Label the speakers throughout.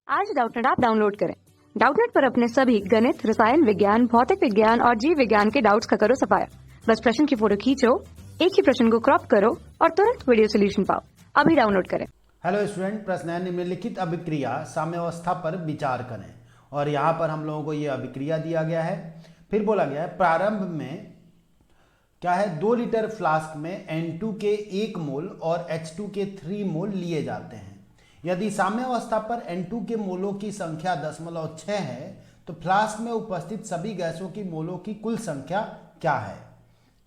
Speaker 1: आज Doubtnut app download करें। Doubtnut पर अपने सभी गणित, रसायन विज्ञान, भौतिक विज्ञान और जीव विज्ञान के डाउट्स का करो सफाया। बस प्रश्न की फोटो खींचो, एक ही प्रश्न को क्रॉप करो और तुरंत वीडियो सोल्यूशन पाओ। अभी डाउनलोड करें।
Speaker 2: हेलो स्टूडेंट, प्रश्न है निम्नलिखित अभिक्रिया साम्यावस्था पर विचार करें। और यहाँ पर हम लोगों को ये अभिक्रिया दिया गया है। फिर बोला गया है प्रारंभ में क्या है, 2 लीटर फ्लास्क में N2 के 1 मोल और H2 के 3 मोल लिए जाते हैं। यदि साम्यावस्था पर N2 के मोलों की संख्या 0.6 है तो फ्लास्क में उपस्थित सभी गैसों की मोलों की कुल संख्या क्या है।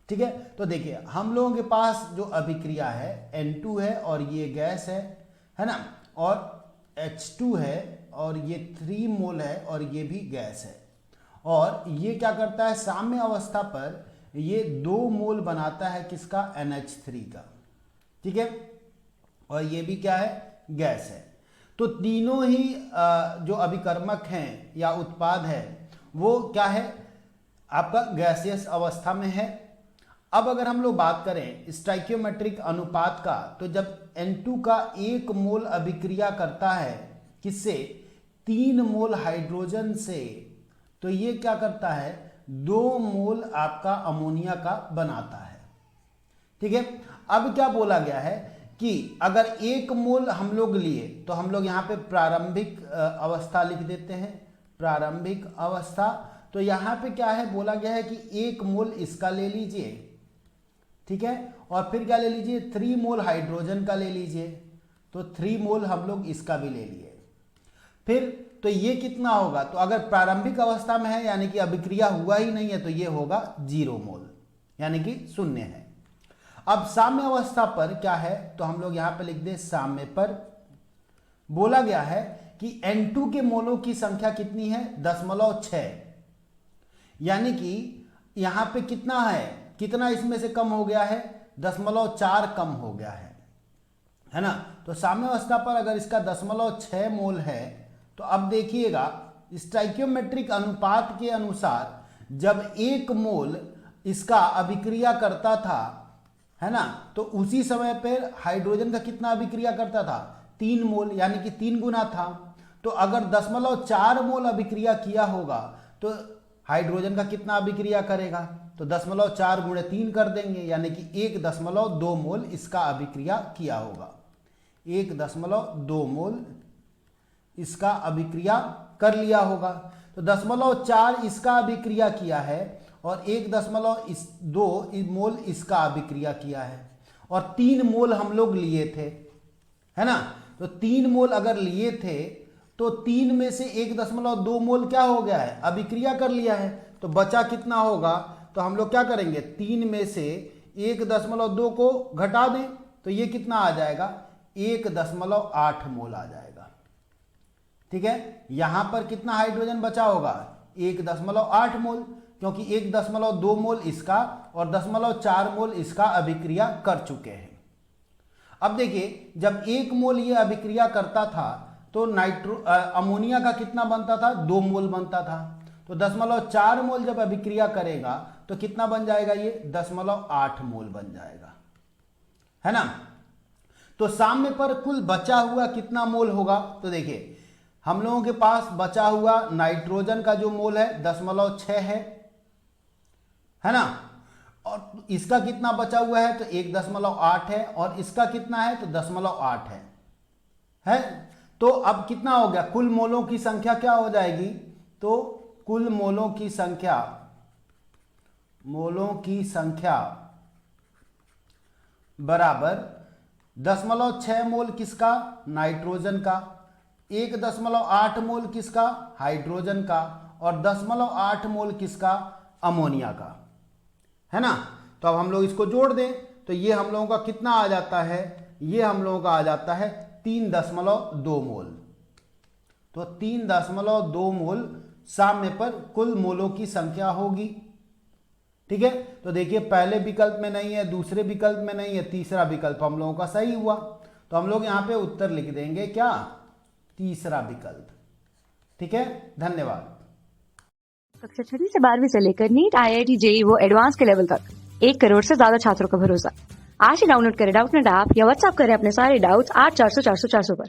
Speaker 2: ठीक है, तो देखिए हम लोगों के पास जो अभिक्रिया है N2 है और ये गैस है ना, और H2 है और ये 3 मोल है और ये भी गैस है। और ये क्या करता है, साम्य अवस्था पर ये 2 मोल बनाता है किसका, NH3 का। ठीक है, और ये भी क्या है, गैस है। तो तीनों ही जो अभिकर्मक हैं या उत्पाद है वो क्या है, आपका गैसियस अवस्था में है। अब अगर हम लोग बात करें स्टोइकियोमेट्रिक अनुपात का, तो जब N2 का 1 मोल अभिक्रिया करता है किससे, 3 मोल हाइड्रोजन से, तो ये क्या करता है, 2 मोल आपका अमोनिया का बनाता है। ठीक है, अब क्या बोला गया है कि अगर 1 मोल हम लोग लिए तो हम लोग यहाँ पे प्रारंभिक अवस्था लिख देते हैं, प्रारंभिक अवस्था। तो यहाँ पे क्या है, बोला गया है कि 1 मोल इसका ले लीजिए। ठीक है, और फिर क्या ले लीजिए, 3 मोल हाइड्रोजन का ले लीजिए। तो 3 मोल हम लोग इसका भी ले लिए। फिर तो ये कितना होगा, तो अगर प्रारंभिक अवस्था में है यानी कि अभिक्रिया हुआ ही नहीं है तो ये होगा 0 मोल यानी कि 0 है। अब साम्य अवस्था पर क्या है, तो हम लोग यहां पे लिख दें साम्य पर बोला गया है कि N2 के मोलों की संख्या कितनी है, 0.6, यानी कि यहां पे कितना है, कितना इसमें से कम हो गया है, 0.4 कम हो गया है ना। तो साम्य अवस्था पर अगर इसका 0.6 मोल है तो अब देखिएगा स्टोइकियोमेट्रिक अनुपात के अनुसार जब 1 मोल इसका अभिक्रिया करता था, है ना, तो उसी समय पर हाइड्रोजन का कितना अभिक्रिया करता था, 3 मोल, यानी कि 3 गुना था। तो अगर 0.4 मोल अभिक्रिया किया होगा तो हाइड्रोजन का कितना अभिक्रिया करेगा, तो 0.4 गुणे 3 कर देंगे, यानी कि 1.2 मोल इसका अभिक्रिया किया होगा। 1.2 मोल इसका अभिक्रिया कर लिया होगा। तो 0.4 इसका अभिक्रिया किया है और 1.2 मोल इसका अभिक्रिया किया है, और 3 मोल हम लोग लिए थे, है ना। तो 3 मोल अगर लिए थे तो 3 में से 1.2 मोल क्या हो गया है, अभिक्रिया कर लिया है। तो बचा कितना होगा, तो हम लोग क्या करेंगे, 3 में से 1.2 को घटा दें तो ये कितना आ जाएगा, 1.8 मोल आ जाएगा। ठीक है, यहां पर कितना हाइड्रोजन बचा होगा, 1.8 मोल, क्योंकि 1.2 मोल इसका और 0.4 मोल इसका अभिक्रिया कर चुके हैं। अब देखिए जब 1 मोल ये अभिक्रिया करता था तो अमोनिया का कितना बनता था, 2 मोल बनता था। तो 0.4 मोल जब अभिक्रिया करेगा तो कितना बन जाएगा, ये 0.8 मोल बन जाएगा, है ना। तो साम्य पर कुल बचा हुआ कितना मोल होगा, तो देखिए हम लोगों के पास बचा हुआ नाइट्रोजन का जो मोल है 0.6 है ना, और इसका कितना बचा हुआ है, तो 1.8 है, और इसका कितना है, तो 0.8 है। तो अब कितना हो गया, कुल मोलों की संख्या क्या हो जाएगी, तो कुल मोलों की संख्या बराबर 0.6 मोल किसका, नाइट्रोजन का, 1.8 मोल किसका, हाइड्रोजन का, और 0.8 मोल किसका, अमोनिया का, है ना। तो अब हम लोग इसको जोड़ दें तो ये हम लोगों का कितना आ जाता है, ये हम लोगों का आ जाता है 3.2 मोल। तो 3.2 मोल साम्य पर कुल मोलों की संख्या होगी। ठीक है, तो देखिए पहले विकल्प में नहीं है, दूसरे विकल्प में नहीं है, तीसरा विकल्प हम लोगों का सही हुआ। तो हम लोग यहां पे उत्तर लिख देंगे क्या, तीसरा विकल्प। ठीक है, धन्यवाद।
Speaker 1: कक्षा 6 से 12वीं से लेकर नीट, IIT, JEE वो एडवांस के लेवल तक 1 करोड़ से ज्यादा छात्रों का भरोसा। आज ही डाउनलोड करें डाउटनेट ऐप या व्हाट्सएप करें अपने सारे डाउट्स 8400 400 400 पर।